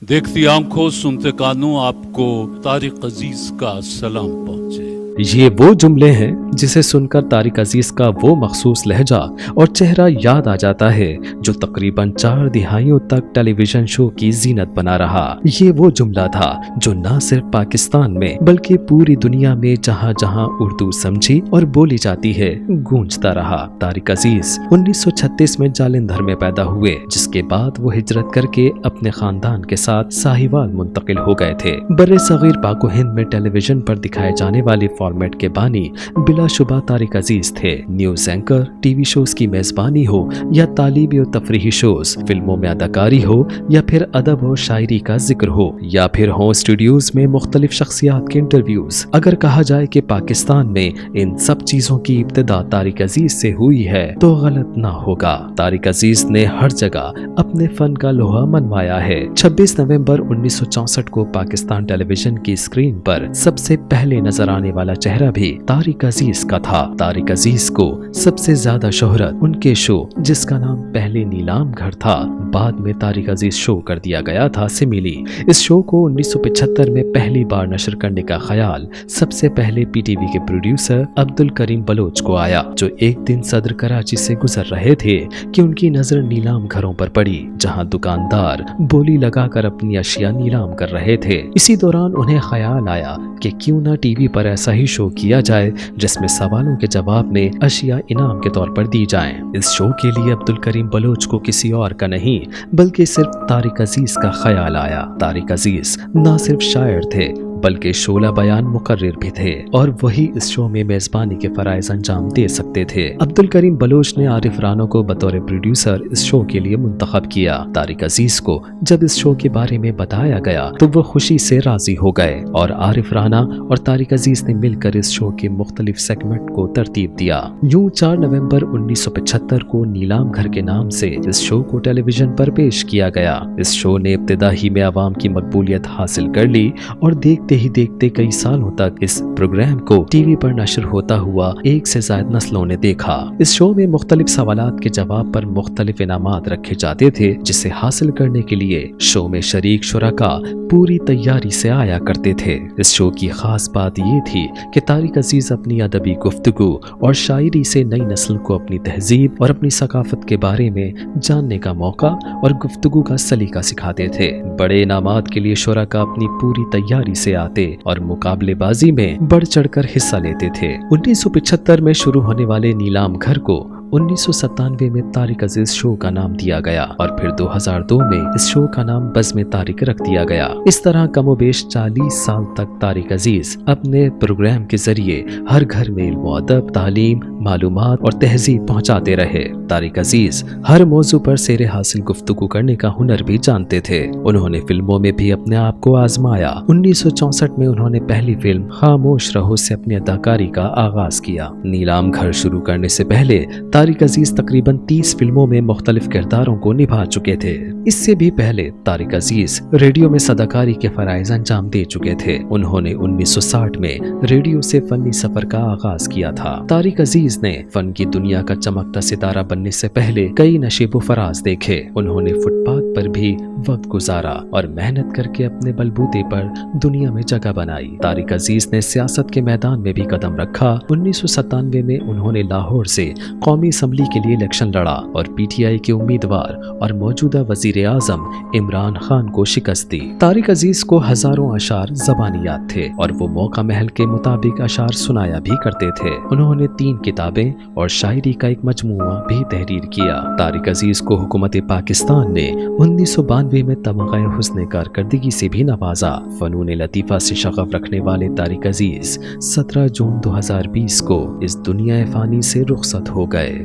देखती आंखों सुनते कानों आपको तारिक अजीज का सलाम पहुंचे। ये वो जुमले हैं जिसे सुनकर तारिक अजीज का वो मखसूस लहजा और चेहरा याद आ जाता है जो तकरीबन 4 दिहाइयों तक टेलीविजन शो की जीनत बना रहा। ये वो जुमला था जो न सिर्फ पाकिस्तान में बल्कि पूरी दुनिया में जहाँ जहाँ उर्दू समझी और बोली जाती है गूंजता रहा। तारिक अजीज 1936 में जालंधर में पैदा हुए, जिसके बाद वो हिजरत करके अपने खानदान के साथ साहिवाल मुंतकिल हो गए थे। बर्रे सगीर पाको हिंद में टेलीविजन पर दिखाए जाने वाले फॉर्मेट के बानी बिलाशुबा तारिक अजीज थे। न्यूज एंकर, टीवी शोज की मेजबानी हो या तालीमी और तफरीही शोज, फिल्मों में अदाकारी हो या फिर अदब और शायरी का जिक्र हो या फिर हो स्टूडियोज में मुख्तलिफ शख्सियात के इंटरव्यूज, अगर कहा जाए कि पाकिस्तान में इन सब चीजों की इब्तिदा तारिक अजीज से हुई है तो गलत ना होगा। तारिक अजीज ने हर जगह अपने फन का लोहा मनवाया है। 26 नवंबर 1964 को पाकिस्तान टेलीविजन की स्क्रीन पर सबसे पहले नजर आने वाला चेहरा भी तारिक अजीज का था। तारिक अजीज को सबसे ज्यादा शोहरत उनके शो, जिसका नाम पहले नीलाम घर था, बाद में तारिक अजीज शो कर दिया गया था, से मिली। इस शो को 1975 में पहली बार नशर करने का ख्याल सबसे पहले पीटीवी के प्रोड्यूसर अब्दुल करीम बलोच को आया, जो एक दिन सदर कराची से गुजर रहे थे कि उनकी नजर नीलाम घरों पर पड़ी, जहां दुकानदार बोली लगाकर अपनी अशिया नीलाम कर रहे थे। इसी दौरान उन्हें ख्याल आया कि क्यों ना टीवी पर ऐसा ही शो किया जाए जिसमें सवालों के जवाब में अशिया इनाम के तौर पर दी जाएं। इस शो के लिए अब्दुल करीम बलोच को किसी और का नहीं बल्कि सिर्फ तारिक अजीज का ख्याल आया। तारिक अजीज न सिर्फ शायर थे बल्कि शोला बयान मुकर्रिर भी थे और वही इस शो में मेजबानी के फराइज अंजाम दे सकते थे। अब्दुल करीम बलोच ने आरिफ राना को बतौर प्रोड्यूसर इस शो के लिए मुंतखब किया। तारिक अजीज को जब इस शो के बारे में बताया गया तो वो खुशी से राजी हो गए और आरिफ राना और तारिक अजीज ने मिलकर इस शो के मुख्तलिफ सेगमेंट को तरतीब दिया। यूं 4 नवंबर 1975 को नीलाम घर के नाम से इस शो को टेलीविजन पर पेश किया गया। इस शो ने इब्तिदा ही में आवाम की मकबूलियत हासिल कर ली और देखते ही देखते कई सालों तक इस प्रोग्राम को टीवी पर नशर होता हुआ एक से ज्यादा नस्लों ने देखा। इस शो में मुख्तलिफ सवालात के जवाब पर मुख्तलिफ इनामात रखे जाते थे, जिसे हासिल करने के लिए शो में शरीक शुरका पूरी तैयारी से आया करते थे। इस शो की खास बात ये थी कि तारिक अजीज अपनी अदबी गुफ्तगू और शायरी से नई नस्ल को अपनी तहजीब और अपनी सकाफत के बारे में जानने का मौका और गुफ्तगू का सलीका सिखाते थे। बड़े इनामात के लिए शुरका अपनी पूरी तैयारी से आते और मुकाबलेबाजी में बढ़ चढ़कर हिस्सा लेते थे। 1975 में शुरू होने वाले नीलाम घर को 1997 में तारिक अजीज शो का नाम दिया गया और फिर 2002 में इस शो का नाम बज़्म तारिक रख दिया गया। इस तरह कमोबेश 40 साल तक तारिक अजीज अपने प्रोग्राम के जरिए हर घर में इल्म व अदब, तालीम, मालूमात और तहजीब पहुंचाते रहे। तारिक अजीज हर मौजू पर सेरे हासिल गुफ्तगू करने का हुनर भी जानते थे। उन्होंने फिल्मों में भी अपने आप को आजमाया। 1964 में उन्होंने पहली फिल्म खामोश रहो से अपनी अदाकारी का आगाज किया। नीलाम घर शुरू करने से पहले तारिक अजीज तकरीबन 30 फिल्मों में मुख्तलिफ किरदारों को निभा चुके थे। इससे भी पहले तारिक अजीज रेडियो में सदाकारी के फराइज अंजाम दे चुके थे। उन्होंने 1960 में रेडियो से फनी सफर का आगाज किया था। तारिक अजीज ने फन की दुनिया का चमकता सितारा बनने से पहले कई नशीबो फराज देखे। उन्होंने फुटपाथ पर भी वक्त गुजारा और मेहनत करके अपने बलबूते पर दुनिया में जगह बनाई। तारिक अजीज ने सियासत के मैदान में भी कदम रखा। 1997 में उन्होंने लाहौर से कौमी असम्बली के लिए इलेक्शन लड़ा और पीटीआई के उम्मीदवार और मौजूदा वजीर आजम इमरान खान को शिकस्त दी। तारिक अजीज को हजारों अशार ज़बानी याद थे और वो मौका महल के मुताबिक अशार सुनाया भी करते थे। उन्होंने 3 किताबें और शायरी का एक मजमूआ भी तहरीर किया। तारिक अजीज को हुकूमत पाकिस्तान ने 1992 में तमग़े हुस्न कारकर्दगी से भी नवाजा। फनून लतीफ़ा से शगफ रखने वाले तारिक अजीज 17 जून 2020 को इस दुनिया फ़ानी से रुखसत हो गए।